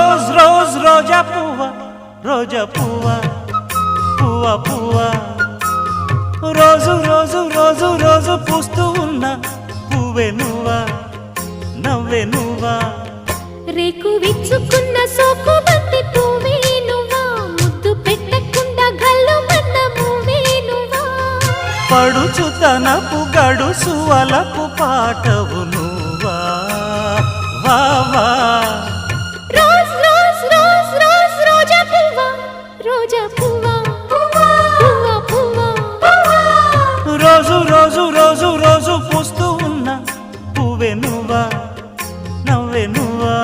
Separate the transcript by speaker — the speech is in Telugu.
Speaker 1: రోజ్ రోజ్ రోజా పువ్వ రోజా పువ్వ పువ్వ పువ్వ రోజు రోజు రోజు రోజు పూస్తూ ఉన్న పువ్వే నువ్వా నవ్వే నువ్వా
Speaker 2: రేకు విచ్చుకున్న సోకు బంతి పువ్వే నువ్వా ముద్దు పెట్టకుండా గల్లు మన్న పువ్వే నువ్వా
Speaker 1: పడుచు తనపు గడుసు వలపు పాటవు నువ్వా వా వా
Speaker 2: రోజ్ రోజ్ రోజ్ రోజ్ రోజా పువ్వ రోజా పువ్వ పువ్వ పువ్వ
Speaker 1: రోజు రోజు రోజు రోజు పూస్తూ ఉన్న పువ్వే నువ్వా నవ్వే నువ్వా